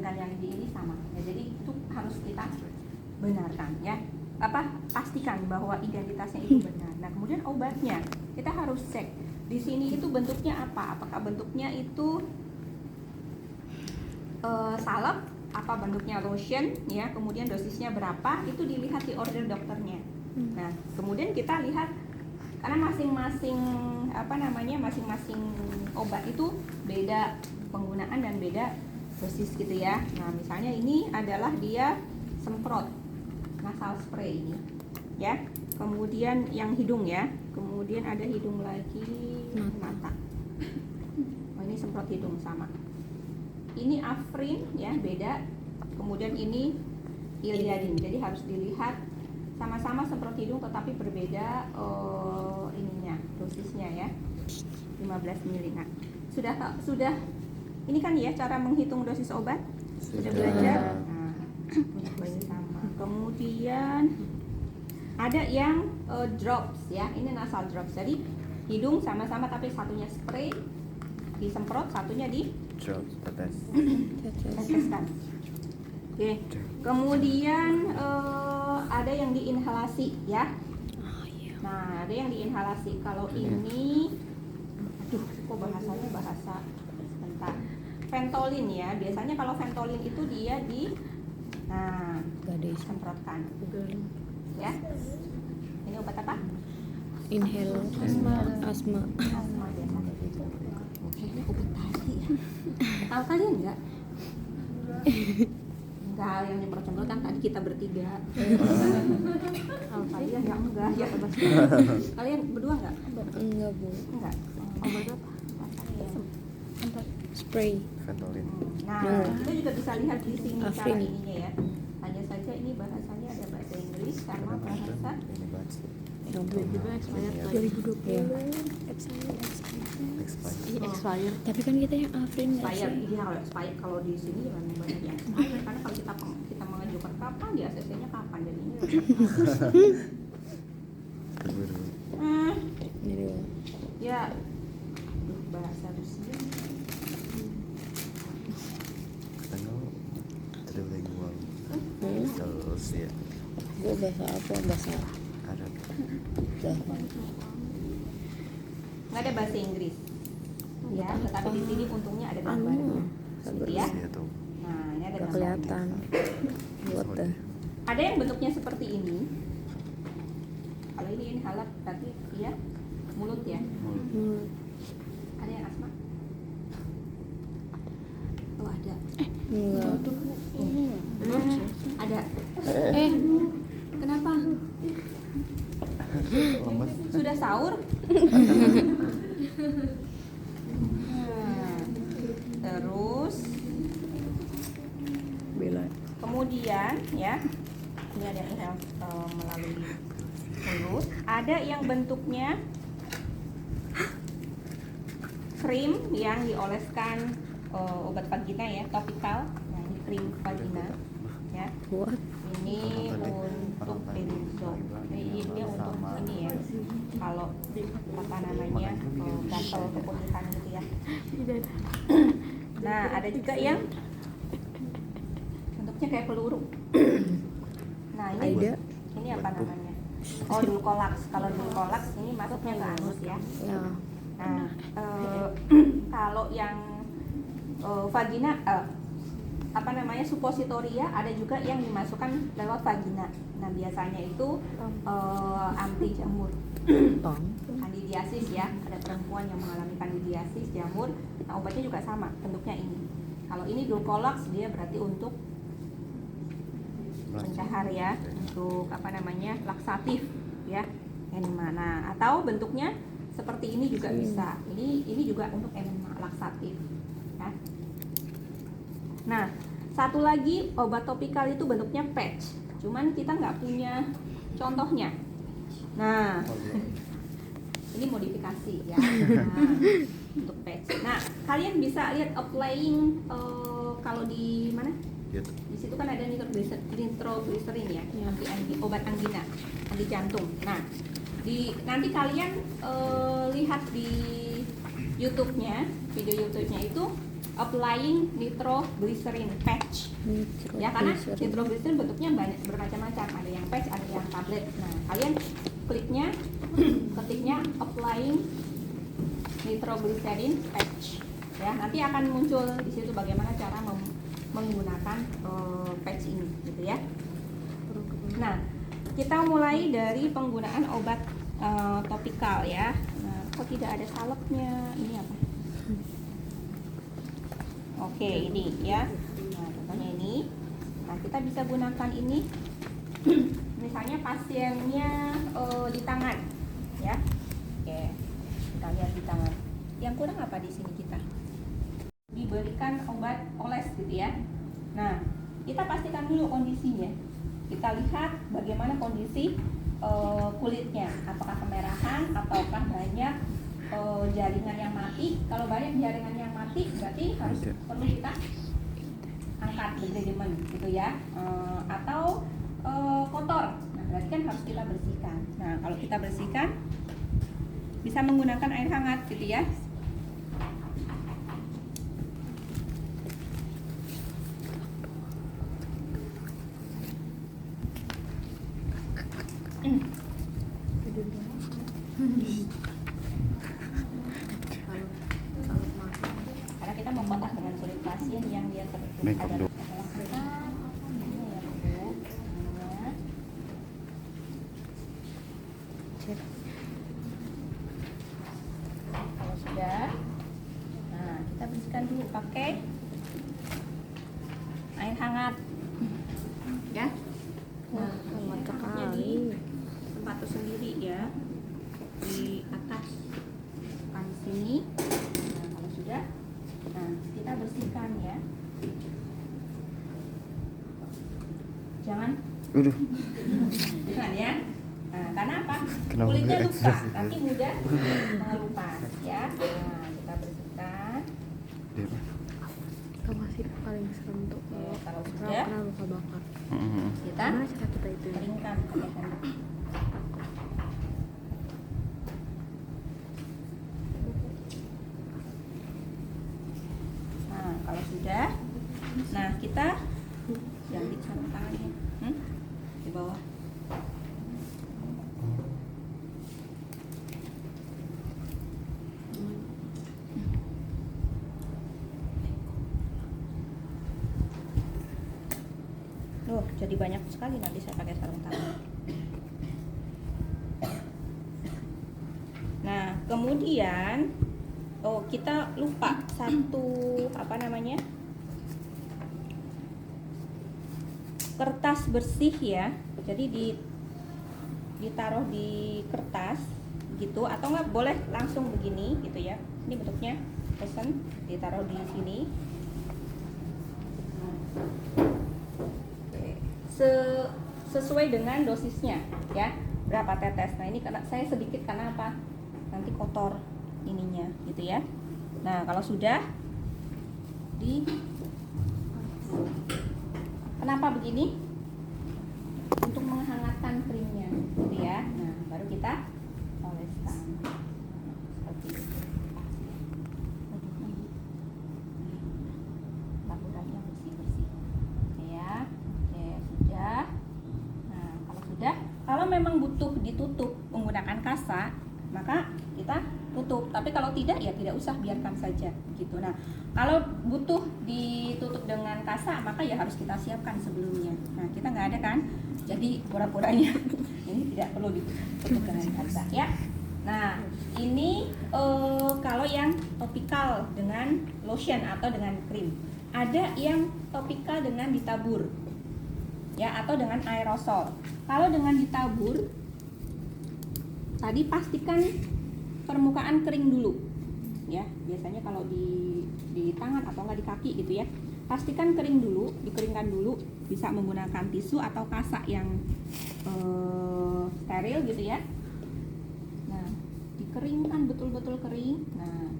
dengan yang di ini sama. Ya, jadi itu harus kita benarkan ya. Pastikan bahwa identitasnya itu benar. Nah, kemudian obatnya kita harus cek. Di sini itu bentuknya apa? Apakah bentuknya itu salep, apa bentuknya lotion ya, kemudian dosisnya berapa, itu dilihat di order dokternya. Nah, kemudian kita lihat karena masing-masing masing-masing obat itu beda penggunaan dan beda dosis gitu ya. Nah, misalnya ini adalah dia semprot nasal spray ini ya. Kemudian yang hidung ya. Kemudian ada hidung lagi, mata. Oh, ini semprot hidung sama. Ini Afrin ya, beda. Kemudian ini Iliadin. Jadi harus dilihat sama-sama semprot hidung tetapi berbeda ininya, dosisnya ya. 15 ml. Nah, sudah ini kan ya cara menghitung dosis obat. Sudah belajar. Nah, ini sama. Kemudian ada yang drops ya. Ini nasal drops. Jadi hidung sama-sama tapi satunya spray disemprot, satunya di teteskan. Oke. Kemudian ada yang diinhalasi ya. Nah, ada yang diinhalasi. Kalau ini, aduh, kok bahasanya bahasa sebentar. Ventolin ya. Biasanya kalau Ventolin itu dia semprotkan. Ya. Ini obat apa? Inhale asma. Asma biasa. Kayaknya obat tadi ya. Tahu kalian enggak? Enggak, yang nyemprot-nyemprot kan tadi kita bertiga. Kalau kalian enggak ya. Kalian berdua enggak? Enggak, Bu. Enggak. Obat apa? Spray. Ventolin. Nah, kita juga bisa lihat di sini cara Afrin. ininya ya. Hanya saja ini bahasanya ada bahasa Inggris sama bahasa 2020 ya. Expired. Tapi kan kita yang Afrin nggak expired. sih? Iya, kalau expired kalau di sini memang banyak yang expired karena kalau kita mengajukan kapan di ACC-nya kapan jadinya. Ini dulu. Ya. Aduh, bahasa Rusia. Tanggal trilingual. Terus ya Gue bahasa apa? Bahasa Arab. dah. Nggak ada bahasa Inggris. Ya, tetapi di sini untungnya ada gambar. Gitu ya. Iya tuh. Nah, ini ada Gak gambar. kelihatan. Buat dah. Ada yang bentuknya seperti ini. Kalau ini inhaler berarti dia mulut ya. Ada yang asma? Oh, ada. Enggak. Ada. Kenapa? Lemes. Sudah sahur? Terus Bela. kemudian ya, ini ada yang inhale melalui mulut. Ada yang bentuknya krim yang dioleskan obat vagina ya, topikal. Nah, ini krim vagina ya. What? Ini untuk benzo. Ini dia untuk ini ya. Kalau apa namanya gatal keputihan gitu ya. Nah, ada juga yang bentuknya kayak peluru. Nah, ini apa namanya? Oh, Dulcolax. Kalau Dulcolax ini masuknya ke anus ya. Ya. Nah, kalau yang vagina supositoria ada juga yang dimasukkan lewat vagina. Nah, biasanya itu anti jamur. Kandidiasis ya, ada perempuan yang mengalami kandidiasis jamur. Nah, obatnya juga sama, bentuknya ini. Kalau ini Dulcolax dia berarti untuk pencahar ya, untuk laksatif ya, enema. Nah, atau bentuknya seperti ini juga bisa. Ini juga untuk enema laksatif ya. Nah, satu lagi obat topikal itu bentuknya patch. Cuman kita nggak punya contohnya. Nah, ini modifikasi ya. Nah, untuk patch. Nah, kalian bisa lihat applying kalau di mana? Di situ kan ada nitroglycerin ya, obat angina, anti jantung. Nah, nanti kalian lihat di YouTube-nya, video YouTube-nya itu applying nitroglycerin patch. Ya, karena nitroglycerin bentuknya banyak, bermacam-macam, ada yang patch, ada yang tablet. Nah, kalian ketiknya applying nitroglycerin patch. Ya, nanti akan muncul di situ bagaimana cara menggunakan patch ini, gitu ya. Nah, kita mulai dari penggunaan obat topikal ya. Nah, kok tidak ada salepnya? Ini apa? Oke, ini ya. Nah, contohnya ini. Nah, kita bisa gunakan ini. Misalnya pasiennya di tangan, ya. Oke, kita lihat di tangan. Yang kurang apa di sini kita? Diberikan obat oles gitu ya. Nah, kita pastikan dulu kondisinya. Kita lihat bagaimana kondisi kulitnya, apakah kemerahan ataukah banyak jaringan yang mati. Kalau banyak jaringan yang mati berarti perlu kita angkat treatment gitu ya, atau kotor. Nah, berarti kan harus kita bersihkan. Nah, kalau kita bersihkan bisa menggunakan air hangat gitu ya. Karena kita mau kontak dengan kulit pasien yang dia Make up dulu. Kalau sudah, nah kita bersihkan dulu pakai air hangat, ya. Nah, Hangat hangatnya di tempat tersendiri ya, di atas depan sini. Nah, kalau sudah, nah kita bersihkan ya. Jangan ya. Nah, karena apa? Kenapa Kulitnya nggak luka, exercise? nanti mudah mengelupas ya. Nah, kita bersihkan. Dia apa? Itu masih paling serem tuh Ya, kalau kalau sudah, kena luka bakar. kita Gimana cara kita itu ya? keringkan pakai handuk. Nah, kalau sudah, nah kita jahit sarung tangannya di bawah. Loh, jadi banyak sekali nanti saya pakai sarung tangan. Nah, kemudian kita lupa satu kertas bersih ya. Jadi ditaruh di kertas gitu, atau nggak boleh langsung begini gitu ya. Ini bentuknya pesen, ditaruh di sini. Sesuai dengan dosisnya ya, berapa tetes. Nah, ini karena saya sedikit, karena apa? Nanti kotor ininya gitu ya. Nah, kalau sudah kenapa begini? Untuk menghangatkan krimnya gitu ya. Nah, baru kita oleskan seperti itu. Lakukannya bersih-bersih. Oke ya. Oke, sudah. Nah, kalau sudah, kalau memang butuh ditutup menggunakan kasa, maka kita tutup. Tapi kalau tidak, ya tidak usah, biarkan saja gitu. Nah, kalau butuh ditutup dengan kasa, maka ya harus kita siapkan sebelumnya. Nah, kita nggak ada kan, jadi pura-puranya ini tidak perlu ditutup dengan kasa ya. Nah, ini kalau yang topikal dengan lotion atau dengan krim. Ada yang topikal dengan ditabur ya, atau dengan aerosol. Kalau dengan ditabur, tadi pastikan permukaan kering dulu ya. Biasanya kalau di tangan atau enggak di kaki gitu ya, pastikan kering dulu, dikeringkan dulu. Bisa menggunakan tisu atau kasak yang steril gitu ya. Nah, dikeringkan betul-betul kering. Nah,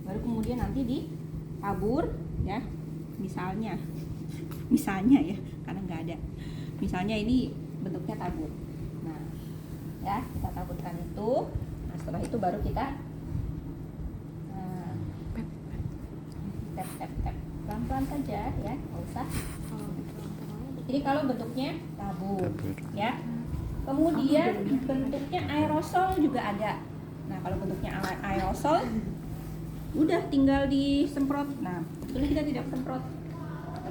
baru kemudian nanti ditabur ya. Misalnya ya, karena nggak ada. Misalnya ini bentuknya tabur. Nah, ya kita taburkan itu. Nah, setelah itu baru kita tap. pelan-pelan saja ya, nggak usah. Ini kalau bentuknya tabur, ya. Kemudian bentuknya aerosol juga ada. Nah, kalau bentuknya aerosol, udah tinggal disemprot. Nah, ini kita tidak semprot,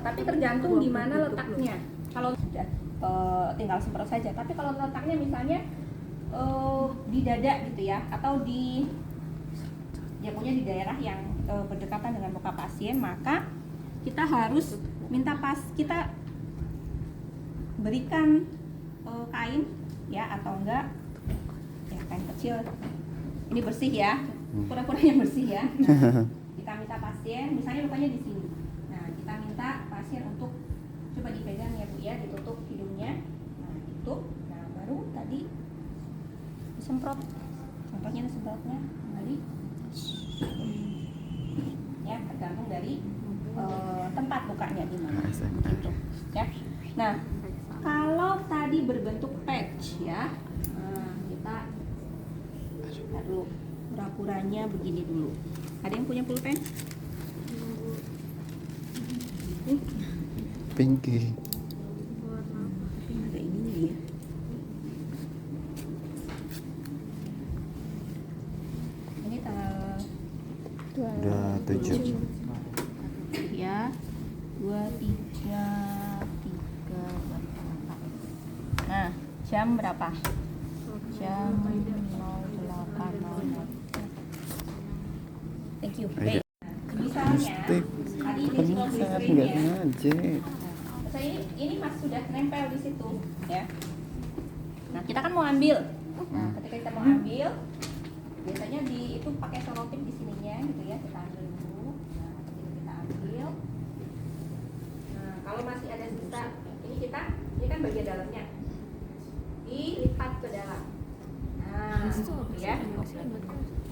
tapi tergantung di mana letaknya. Kalau sudah tinggal semprot saja. Tapi kalau letaknya misalnya di dada gitu ya, atau di punya di daerah yang berdekatan dengan muka pasien, maka kita harus kita berikan kain ya, atau enggak ya kain kecil. Ini bersih ya, pura-puranya bersih ya. Nah, kita minta pasien, misalnya lukanya di sini. Nah, kita minta pasien untuk coba dipegang ya Bu ya, ditutup hidungnya. Nah, tutup. Nah, baru tadi disemprot. Contohnya disemprotnya kembali. Ya, tergantung dari tempat lukanya di mana. Gitu. Ya. Nah, kalau tadi berbentuk patch ya, kita lihat dulu pura-puranya begini dulu. Ada yang punya pulpen? Pinky. Ada ininya ya. Ini tanggal 27. ya 23 4. Nah, jam berapa? Jam 08.00. Thank you. Ayo. Baik. Misalnya Mesti tadi kamu digital sangat screen nggak ya. sengaja. Saya ini Mas sudah nempel di situ ya. Nah, kita kan mau ambil. Nah, ketika kita mau ambil, biasanya itu pakai selotip di sininya gitu ya. Kita ambil dulu. Nah, ketika kita ambil. Nah, kalau masih ada sisa, ini kan bagian dalamnya. Dilipat ke dalam. Nah, ya.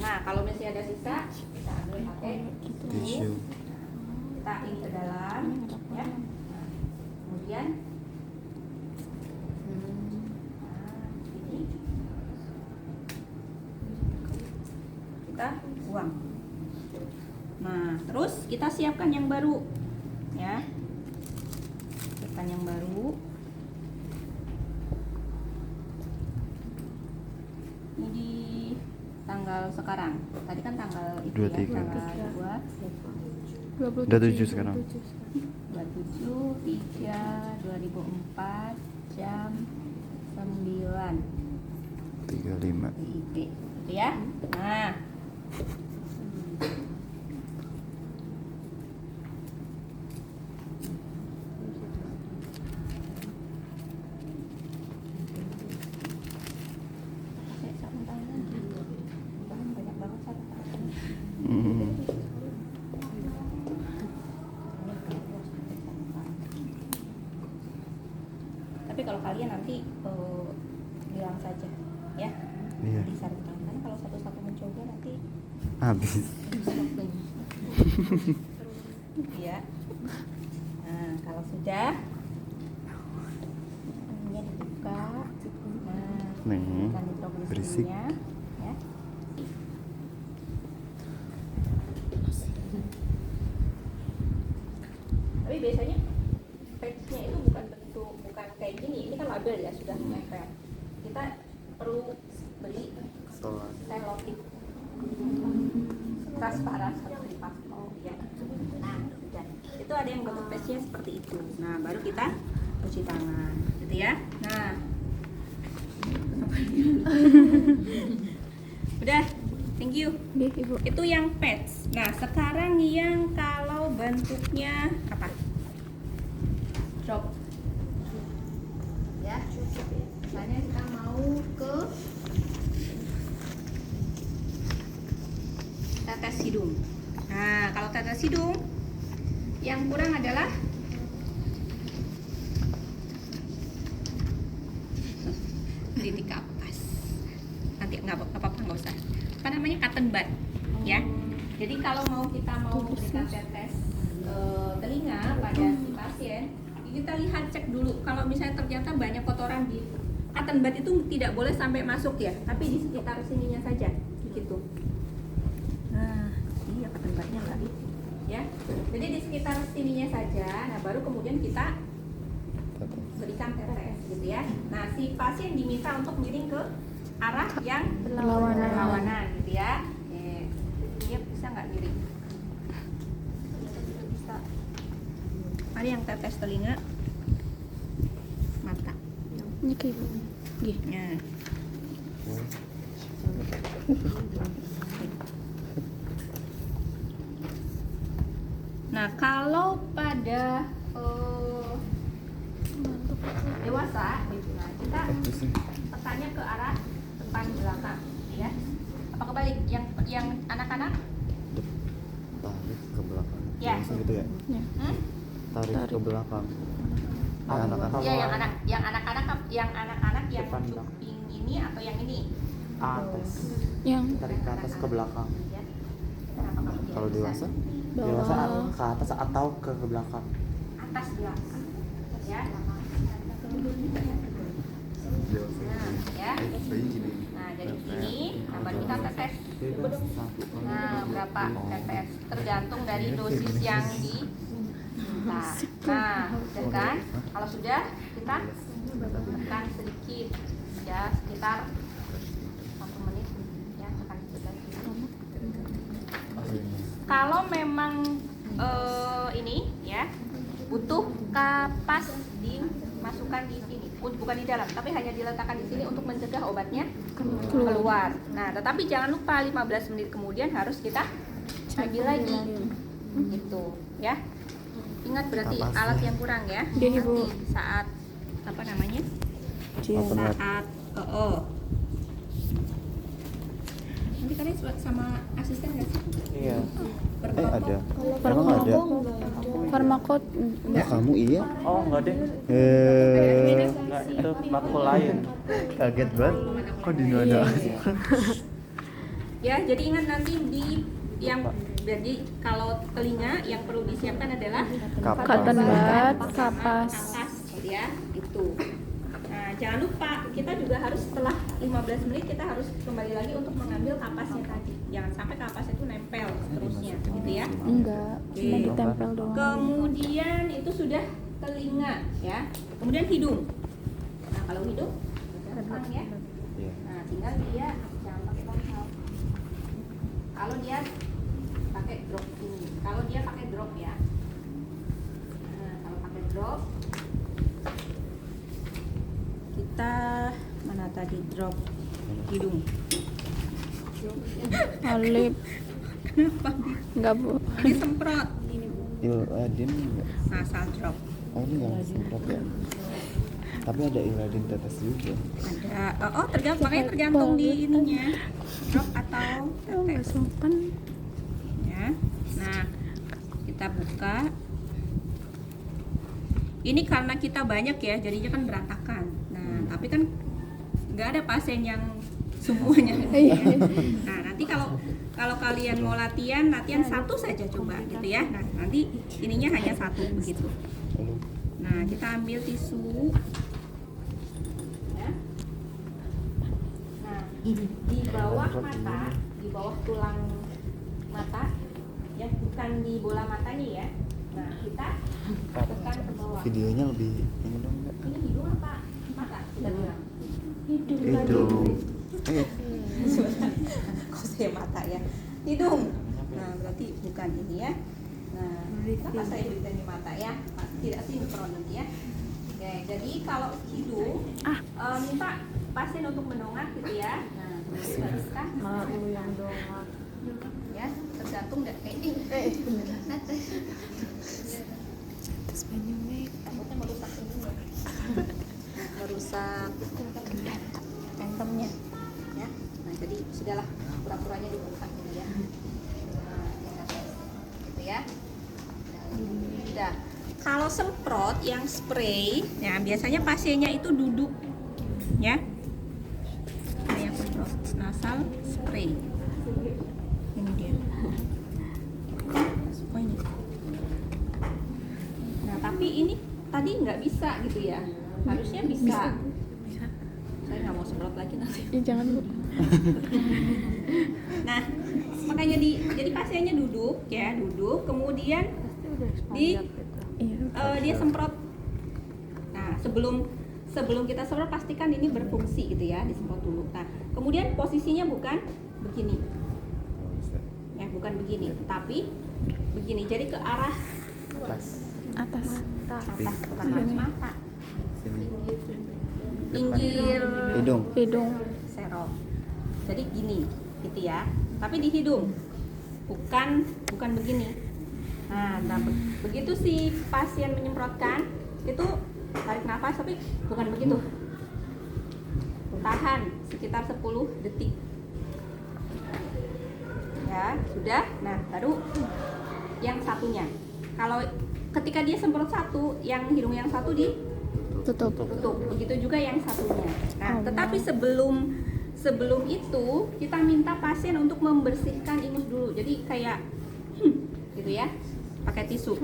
Nah, kalau masih ada sisa, kita ambil pakai Tisu. kita ini ke dalam, ya. Nah, kemudian ini kita buang. Nah, terus kita siapkan yang baru, ya. Siapkan yang baru. Ini di tanggal sekarang. Tadi kan tanggal itu 23. ya, tanggal 2. 27 sekarang. 27/3/2004 jam 9 35. WIB gitu ya. Nah, pakai sarung tangan. Banyak banget sarung tangan. Tapi kalau kalian nanti bilang saja ya, Iya. di sarung tangan. Kalau satu-satu mencoba nanti Habis. ya. Nah, kalau sudah ini dibuka. Nah, Nih. akan ditaruh di Berisik. sininya, ya. Tapi biasanya patch-nya itu bukan kayak gini. Ini kan label ya, sudah nempel. Kita perlu beli selotip transparan seperti paspor ya. Nah, udah. Itu ada yang bentuk patch-nya seperti itu. Nah, baru kita cuci tangan, gitu ya. Nah, udah, thank you. Ibu. Itu yang patch. Nah, sekarang yang kalau bentuknya apa? Drop. Ya, misalnya kita mau ke tetes hidung. Nah, kalau tetes hidung yang kurang adalah titik kapas. Nanti nggak apa-apa, nggak usah. Apa namanya, cotton bud, ya. Jadi kalau kita mau berikan tetes telinga pada si pasien, kita lihat, cek dulu. Kalau misalnya ternyata banyak kotoran di cotton bud itu tidak boleh sampai masuk ya, tapi di sekitar sininya saja, gitu. Nah, iya cotton budnya nggak, ya. Jadi di sekitar sininya saja. Nah, baru kemudian kita Tetes. berikan tetes gitu ya. Nah, si pasien diminta untuk miring ke arah yang berlawanan gitu ya. Dia bisa nggak miring? Bisa. Ada yang tetes telinga, mata. Ini kayak gih. Nah, nah kalau pada dewasa, nah kita petanya ke arah depan belakang, ya. Apa kebalik? Yang anak-anak? Tarik ke belakang. Ya. Langsung gitu ya. Ya. Tarik ke belakang. Anak-anak. Ya, yang anak-anak yang Depan cuping ini atau yang ini? Atas. Yang Tarik ke atas ke belakang. Ya. Kenapa kamu tidak Kalau bisa? dewasa? Dewasa bawah. ke atas atau ke belakang. Atas belakang, ya. Nah, ya. Nah, dari sini, nah baru kita tetes. Nah, berapa tetes? Tergantung dari dosis yang diminta. Nah, sudah kan? Kalau sudah, kita tekan sedikit, ya, sekitar 1 menit, ya, tekan sekitar sedikit. Kalau memang ini, ya, butuh kapas dimasukkan di sini, bukan di dalam, tapi hanya diletakkan di sini untuk mencegah obatnya keluar. Nah, tetapi jangan lupa 15 menit kemudian harus kita ambil lagi, gitu, ya. Ingat berarti Kapasnya. alat yang kurang ya. Iya, Ibu. Nanti saat apa namanya? Open lab. Saat nanti kalian sama asisten nggak sih? Iya. Ada. Per Emang ada? Farmakot Ya kamu iya? Oh enggak deh. Enggak, itu makul lain. Kaget banget. Kok di ada? Ya, jadi ingat nanti jadi kalau telinga yang perlu disiapkan adalah cotton bud, kapas. gitu ya, itu. Nah, jangan lupa kita juga harus setelah 15 menit kita harus kembali lagi untuk mengambil kapasnya tadi. Jangan sampai kapasnya itu nempel seterusnya, gitu ya. Enggak, cuma Oke. ditempel doang. Kemudian itu sudah telinga ya. Kemudian hidung. Nah, kalau hidung rentang ya. Iya. Nah, tinggal dia jangan pakai ponsel. Kalau dia pakai drop ini, kalau dia pakai drop ya. Nah, kalau pakai drop kita mana tadi drop hidung. Alip. Kenapa? Enggak, Bu. Ini semprot. Iladin enggak? Nasal drop. Oh ini nggak semprot ya? Tapi ada Iladin tetes juga. Ada. Tergantung, makanya tergantung di ininya. Drop atau Oh, enggak tetes. sopan. Ya. Nah, kita buka. Ini karena kita banyak ya, jadinya kan berantakan. Nah, tapi kan nggak ada pasien yang semuanya. Nah, nanti kalau kalian mau latihan satu saja coba gitu ya. Nah, nanti ininya hanya satu begitu. Lalu Nah, kita ambil tisu. Ya. Nah, di bawah mata, di bawah tulang mata, ya bukan di bola matanya ya. Nah, kita tekan ke bawah. videonya lebih ini dong enggak? Ini hidung apa mata? Kita bilang. Hidung. Kok saya mata ya? Hidung. Nah, berarti bukan ini ya. Nah, kenapa saya berikan di mata ya? Tidak sinkron nanti ya. Oke, jadi kalau hidung minta pasien untuk mendongak gitu ya. Nah, kemudian baruskah? Malah lu yang dongak. Ya, tergantung takutnya merusak ini ya. Merusak entemnya ya. Nah, jadi sudahlah pura-puranya dibuka ini ya. Nah, gitu ya. Udah. Kalau semprot yang spray, ya biasanya pasiennya itu duduk ya. Nah, yang semprot nasal spray. Ini dia. Oh, ini. Nah, tapi ini tadi nggak bisa gitu ya. Harusnya bisa. Saya nggak mau semprot lagi nanti. Ya jangan, Bu. Nah, makanya jadi pasiennya duduk ya, duduk. Kemudian Iya. Dia semprot. Nah, sebelum kita semprot pastikan ini berfungsi gitu ya, disemprot dulu. Nah, kemudian posisinya bukan begini. Ya, bukan begini, tapi begini. Jadi ke arah Atas. atas, bukan arah mata. Sini. Pinggir Hidung. serong. Jadi gini, gitu ya. Tapi di hidung. Bukan begini. Nah, begitu si pasien menyemprotkan, itu tarik nafas tapi bukan begitu. Tahan sekitar 10 detik. Ya, sudah. Nah, baru yang satunya. Kalau ketika dia semprot satu, yang hidung yang satu Tutup. tutup. Begitu juga yang satunya. Nah, tetapi sebelum itu kita minta pasien untuk membersihkan ingus dulu. Jadi kayak gitu ya. Pakai tisu.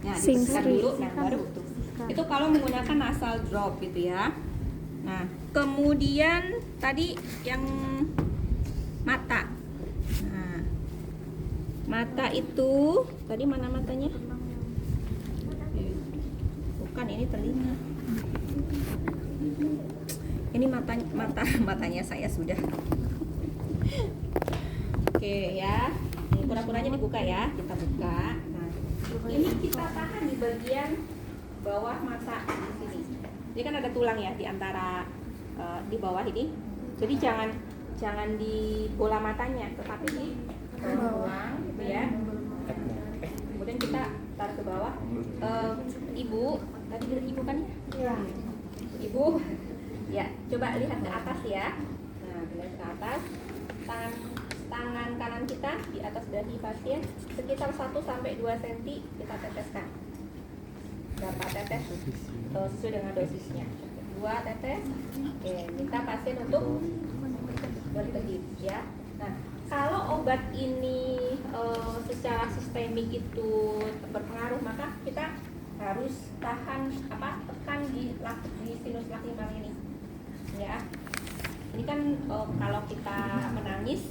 Nah, dibersihkan dulu. Nah, baru tuh. Itu kalau menggunakan nasal drop gitu ya. Nah, kemudian tadi yang mata. Nah, mata itu tadi mana matanya? Bukan, ini telinga. Ini matanya saya sudah. Oke ya. Ini pura-puranya dibuka ya. Kita buka. Nah, ini kita tahan di bagian bawah mata di sini. Ini kan ada tulang ya di antara di bawah ini. Jadi jangan di bola matanya, tetapi di tulang gitu ya. Kemudian kita taruh ke bawah. Ibu, tadi ibu kan ya? Ibu, ya coba lihat ke atas ya. Nah, lihat ke atas. Tangan kanan kita di atas dahi pasien sekitar 1 sampai 2 cm kita teteskan. Berapa tetes? Sesuai dengan dosisnya. 2 tetes. Oke, minta pasien untuk berkedip ya. Nah, kalau obat ini secara sistemik itu berpengaruh, maka kita harus tekan di sinus lacrimal ini ya. Ini kan kalau kita menangis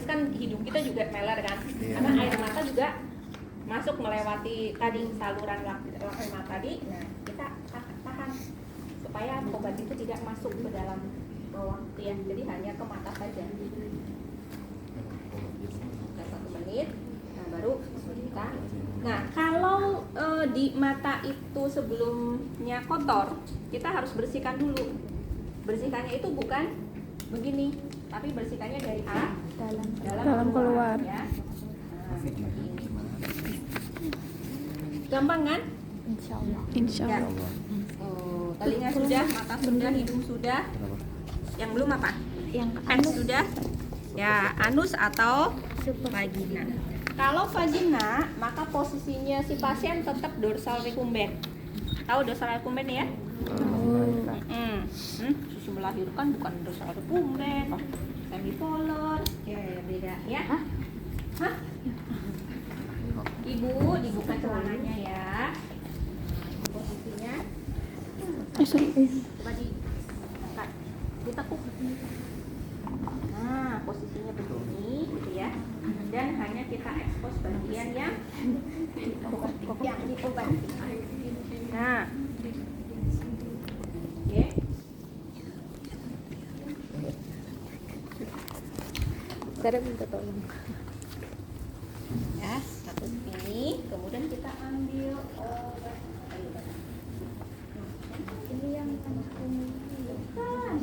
kan hidung kita juga meler kan, karena air mata juga masuk melewati tadi saluran lacrimal tadi. Nah, kita tahan supaya obat itu tidak masuk ke dalam bawah ya, jadi hanya ke mata saja. 1 menit. Nah, baru kita. Nah, kalau di mata itu sebelumnya kotor, kita harus bersihkan dulu. Bersihkannya itu bukan begini, tapi bersihkannya dari dalam keluar. ya. Nah, seperti ini. Gampang kan? Insya Ya. Allah. Telinga sudah, mata sudah, hidung sudah. Yang belum apa? Yang Anus sudah. Ya, anus atau vagina. Kalau vagina, maka posisinya si pasien tetap dorsal recumbens. Tahu dorsal recumbens ya? Susu melahirkan bukan dorsal recumbens, semipolar. Ya, beda ya. Hah? Ibu dibuka celananya ya. Posisinya coba ditekuk. Nah, posisinya begini gitu ya. Dan hanya kita ekspos bagian yang diobati. Nah, oke. Saya minta tolong. Ya, satu ini. Kemudian kita ambil obat. Ini yang Bukan.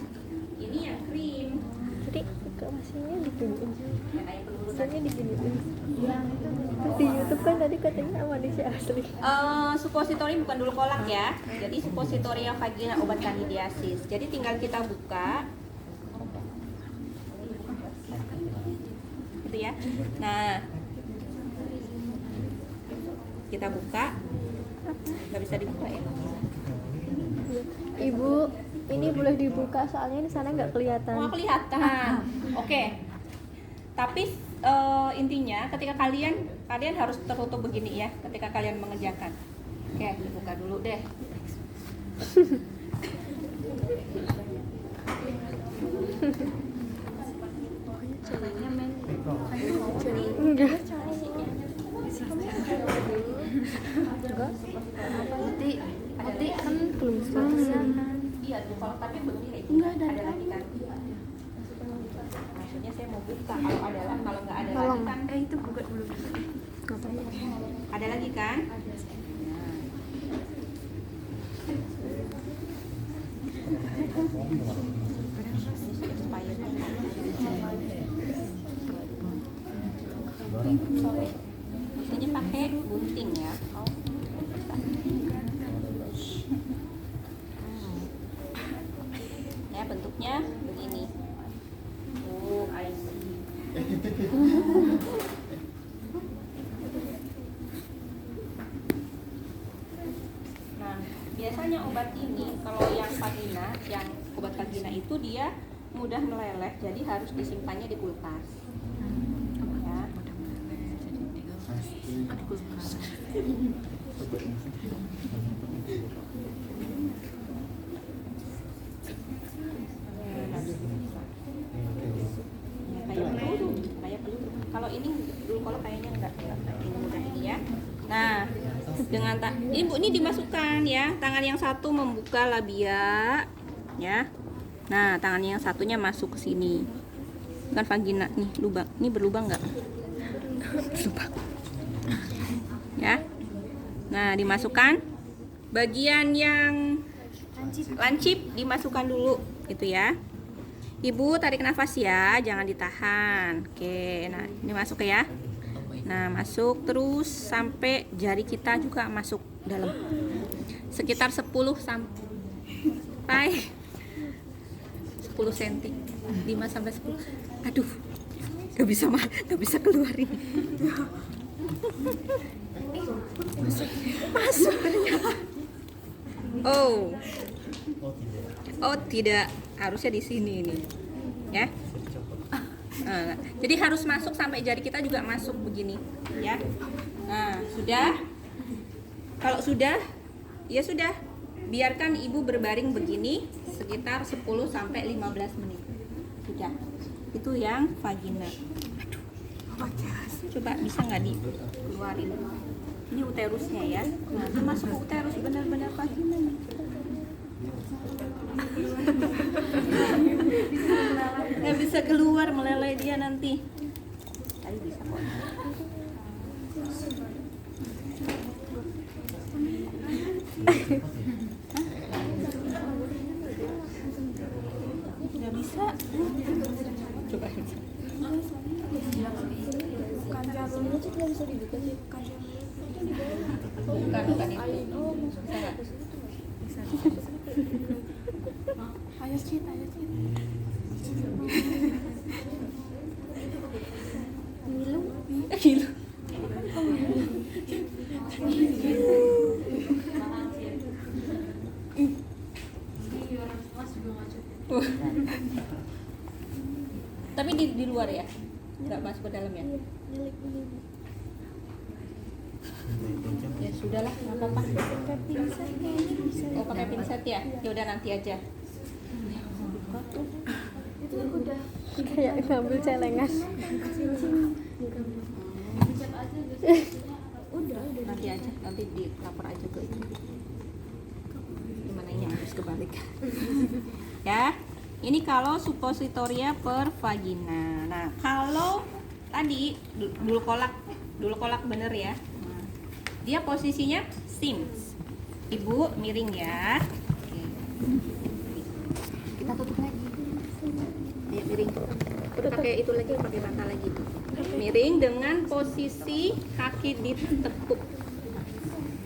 Ini yang krim. Jadi ke mesinnya diginiin. Yang kayak peluru tadi. Mesinnya diginiin. Terus di YouTube kan tadi katanya manusia asli. Supositori bukan dulu kolak ya. Jadi supositoria vagina obat kandidiasis. Jadi tinggal kita buka. Gitu ya. Nah, kita buka. Nggak bisa dibuka ya. Ibu, ini boleh dibuka soalnya di sana nggak kelihatan. Oh, kelihatan. Oke. Tapi intinya ketika kalian harus tertutup begini ya, ketika kalian mengerjakan. Oke, dibuka dulu deh. Enggak. Nanti kan belum selesai. Iya, kalau tapi begini Enggak ada. lagi kan. Maksudnya saya mau buka kalau ada lah, kalau nggak ada Tolong. lagi kan. Itu gugat dulu. Gak apa-apa. Ada lagi kan? Ini pakai gunting ya. Ya bentuknya begini. Oh, I see. Nah, biasanya obat ini kalau yang vagina, yang obat vagina itu dia mudah meleleh, jadi harus disimpannya di kulkas. Ya. Kayak peluru. Kalau ini dulu kalau kayaknya enggak ini mudah ini ya. Nah, dengan Ibu ini dimasukkan ya. Tangan yang satu membuka labia ya. Nah, tangannya yang satunya masuk ke sini. Bukan vagina nih, lubang. Ini berlubang enggak? Berlubang. Ya. Nah, dimasukkan bagian yang lancip dimasukkan dulu gitu ya. Ibu tarik nafas ya, jangan ditahan. Oke, nah ini masuk ya. Nah, masuk terus sampai jari kita juga masuk dalam. Sekitar 10 sampai 10 cm. 5 sampai 10. Aduh. Gak bisa keluarin. Masuk ternyata. Oh, tidak. Harusnya di sini ini. Ya. Nah, jadi harus masuk sampai jari kita juga masuk begini, ya. Nah, sudah. Kalau sudah, ya sudah. Biarkan ibu berbaring begini sekitar 10 sampai 15 menit. Sudah. Itu yang vagina. Aduh. Coba bisa nggak dikeluarin? Ini uterusnya ya. Nah, itu masuk ke uterus benar-benar vagina nih. Nggak bisa keluar, meleleh dia nanti. Tadi bisa kok. Nggak bisa. Coba. Bukan itu. Bisa nggak? Ayo cerita. Gilu. Tapi di luar ya, nggak masuk ke dalam ya. Ya sudahlah, nggak apa-apa. Oh, pakai pinset ya? Ya udah nanti aja. Itu udah kayak ngambil celengan. Udah. Nanti aja, nanti dilapor aja ke itu. Gimana ini harus kebalik. Ya, ini kalau suppositoria per vagina. Nah, kalau tadi dulu kolak bener ya. Nah, dia posisinya Sims. Ibu miring ya. Oke. Kita tutup lagi. Ayo miring. Pakai itu lagi, pakai mata lagi. Miring dengan posisi kaki ditekuk.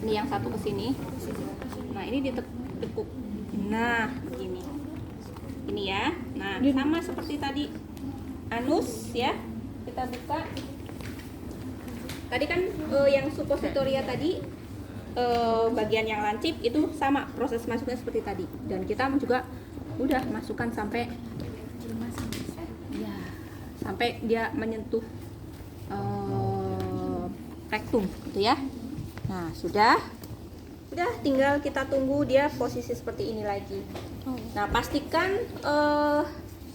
Ini yang satu ke sini. Nah, ini ditekuk. Nah, gini. Ini ya. Nah, sama seperti tadi anus ya. Kita buka. Tadi kan yang suppositoria tadi bagian yang lancip itu sama proses masuknya seperti tadi. Dan kita juga udah masukkan sampai sampai dia menyentuh rektum gitu ya. Nah, sudah tinggal kita tunggu dia posisi seperti ini lagi. Nah, pastikan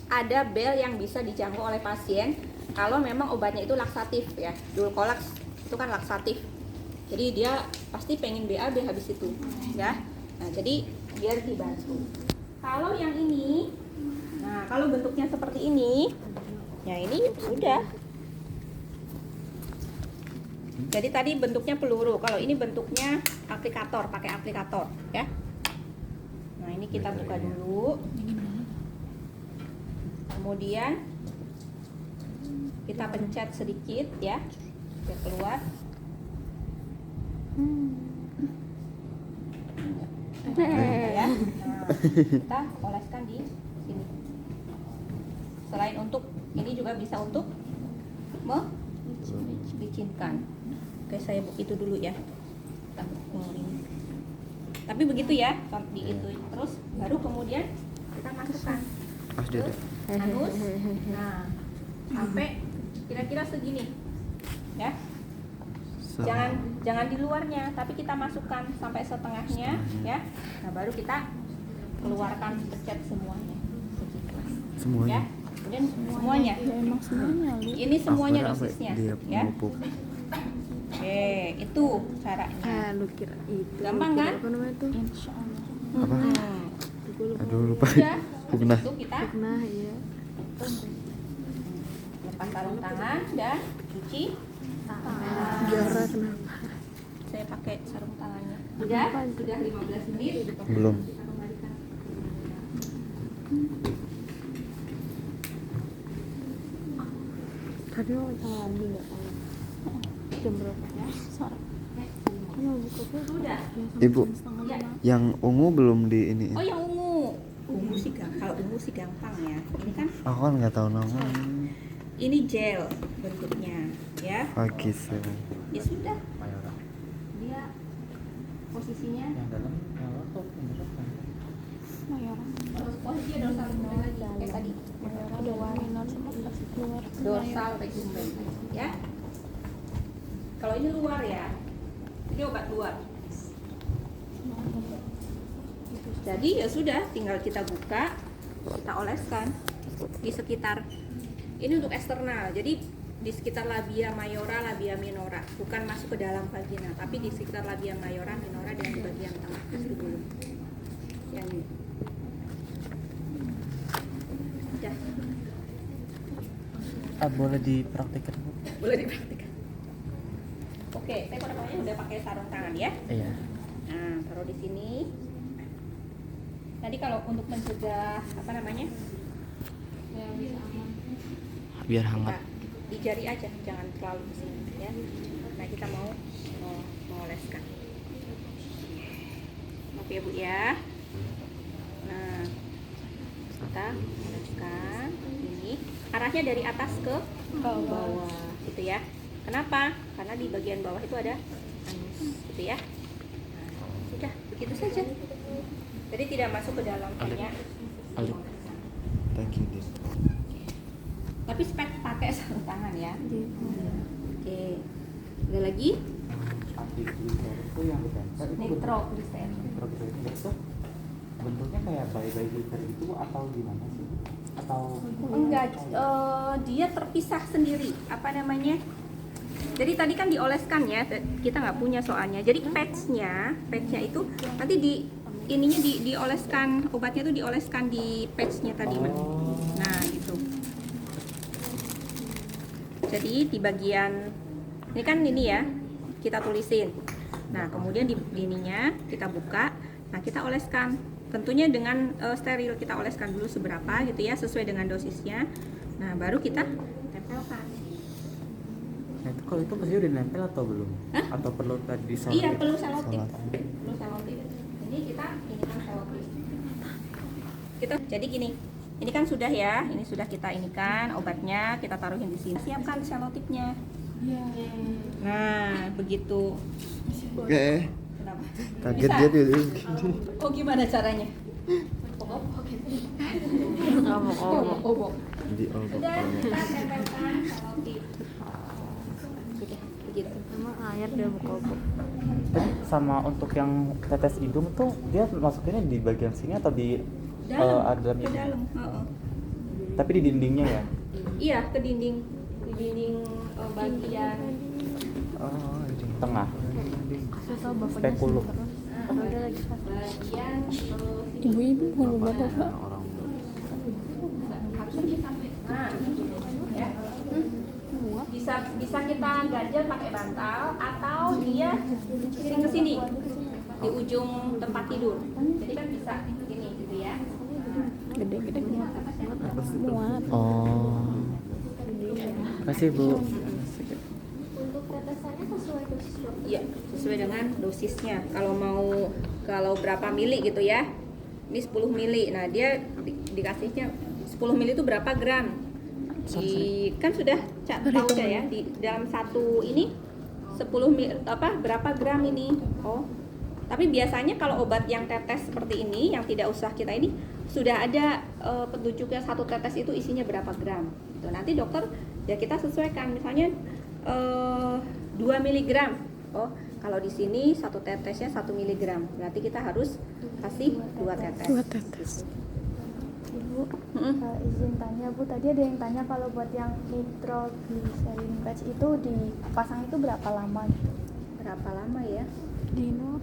ada bel yang bisa dijangkau oleh pasien kalau memang obatnya itu laksatif ya. Dulcolax itu kan laksatif. Jadi dia pasti pengen BAB habis itu, ya. Nah, jadi biar dibantu. Kalau yang ini, nah kalau bentuknya seperti ini, ya ini sudah. Jadi tadi bentuknya peluru, kalau ini bentuknya aplikator, pakai aplikator, ya. Nah ini kita buka dulu. Kemudian kita pencet sedikit, ya, biar keluar. Ya. Nah, kita oleskan di sini. Selain untuk ini juga bisa untuk melicinkan. Oke, saya itu dulu ya. Ini. Tapi begitu ya, di itu terus baru kemudian kita masukkan ke anus. Nah, sampai kira-kira segini, ya. Jangan di luarnya, tapi kita masukkan sampai setengahnya, ya. Nah, baru kita keluarkan, pencet semuanya. Semuanya. Ya. Kemudian semuanya. Emang semuanya. Ini semuanya dosisnya, Dia ya. pupuk. Oke, itu caranya. Lu kira itu. Gampang kan? Apa namanya tuh? Insya Allah. Apa? Aduh lupa. Udah. Puknah. Itu kita Nah, iya. lepas sarung tangan dan cuci tangan. Biara kenapa? Saya pakai sarung tangannya. Udah 15 menit. Belum. Kita kembalikan. Tadi mau mandi nggak? Jam berapa? Ya, sore. Kamu buka tuh? Sudah. Ibu, Ya. yang ungu belum di ini. Oh, yang ungu. Ungu sih kalau ungu sih gampang ya. Ini kan Aku kan nggak tahu namanya. ini gel bentuknya, ya. Oke, so. Ya sudah. Dia posisinya terus posisinya dorsal recumbent lagi kayak tadi. Udah warinan sama kasih keluar. Dorsal recumbent, ya. Kalau ini luar ya. Ini obat luar. Jadi ya sudah, tinggal kita buka, kita oleskan di sekitar. Ini untuk eksternal. Jadi di sekitar labia mayora, labia minora, bukan masuk ke dalam vagina, tapi di sekitar labia mayora, minora dan di bagian tengah itu dulu. Yang ini. Udah, Boleh dipraktikkan Bu? boleh dipraktikkan. Oke, saya udah pakai sarung tangan ya. Iya. Nah, taruh di sini. Tadi kalau untuk mencegah apa namanya? Ya, bisa aman. Biar hangat. Nah, di jari aja, jangan terlalu di sini ya. Nah, kita mau mengoleskan. Oke Bu ya. Nah, kita oleskan ini. Arahnya dari atas ke bawah, gitu ya. Kenapa? Karena di bagian bawah itu ada anus, gitu ya. Nah, sudah begitu saja. Jadi tidak masuk ke dalam banyak. Alip. Thank you, Din. Tapi spek pakai sarung tangan ya. Oke. Ada lagi? Antigliser itu yang ditempel itu Nitroglycerin. nitroglycerin itu bentuknya kayak bayi-bayi glitter gitu atau gimana sih? Atau Enggak, dia terpisah sendiri. Apa namanya? Jadi tadi kan dioleskan ya, kita nggak punya soalnya. Jadi patchnya itu nanti ininya dioleskan, obatnya tuh dioleskan di patchnya tadi. Nah gitu. Jadi di bagian ini kan ini ya, kita tulisin. Nah kemudian di ininya kita buka, nah kita oleskan. Tentunya dengan steril, kita oleskan dulu seberapa gitu ya, sesuai dengan dosisnya. Nah baru kita tempelkan. Nah itu kalau itu pasti udah nempel atau belum? Hah? Atau perlu tadi disolid? Iya perlu selotip. Selotip. Perlu selotip. Ini kita ini kan selotip. Kita jadi gini. Ini kan sudah ya. Ini sudah kita inikan obatnya, kita taruhin di sini. Siapkan selotipnya. Nah, begitu. Oke. Kenapa? Kaget Bisa? dia tuh. Oh, gimana caranya? Obok. Di Sudah kita tempelkan selotip. Sudah begitu. Sama air dia buka-buka. Tapi sama untuk yang tetes hidung tuh dia masukinnya di bagian sini atau di dalam Ke ini? dalam. Heeh. Tapi di dindingnya ya? Iya, ke dinding bagian Oh, ini. Tengah. Di Saya tahu bapaknya Spekulum. terus. Kalau dia lagi sakit. bagian Ibu-ibu bukan bapak-bapak. Orang harusnya dia sampai ya. Bisa kita ganjel pakai bantal atau dia sering ke sini di ujung tempat tidur. Jadi kan bisa gini gitu ya. Gede-gede muat. Oh. Kasih Bu. Untuk tetesannya sesuai dosis dokter. Iya, sesuai dengan dosisnya. Kalau berapa mili gitu ya. Ini 10 mili. Nah, dia dikasihnya 10 mili itu berapa gram? Kan sudah tahu ya di dalam satu ini 10 mili berapa gram ini? Oh. Tapi biasanya kalau obat yang tetes seperti ini yang tidak usah kita ini sudah ada petunjuknya satu tetes itu isinya berapa gram. Gitu. Nanti dokter ya kita sesuaikan misalnya 2 miligram. Oh, kalau di sini satu tetesnya 1 miligram. Berarti kita harus kasih 2 tetes. 2 tetes. Ibu, izin tanya Bu, tadi ada yang tanya kalau buat yang nitroglycerin patch itu dipasang itu berapa lama? Berapa lama ya? Dino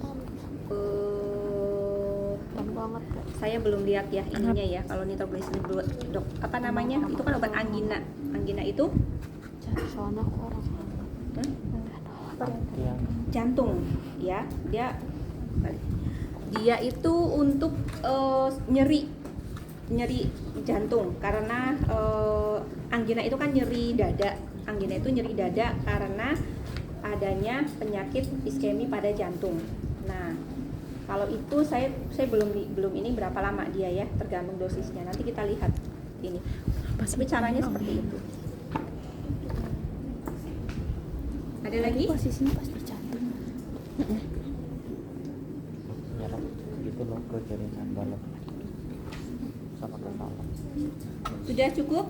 banget Kak. Saya belum lihat ya ininya ya. Kalau nitroglycerin dok apa namanya? Itu kan obat angina. Angina itu Soalnya aku orang Yang jantung ya. Dia itu untuk nyeri jantung karena angina itu kan nyeri dada. Angina itu nyeri dada karena adanya penyakit iskemi pada jantung. Nah, kalau itu saya belum ini berapa lama dia ya, tergantung dosisnya. Nanti kita lihat ini. Tapi caranya seperti itu. Ada lagi? Posisinya pas di jantung. nyerap gitu loh ke jaringan dalam sama ke dalam. Sudah cukup?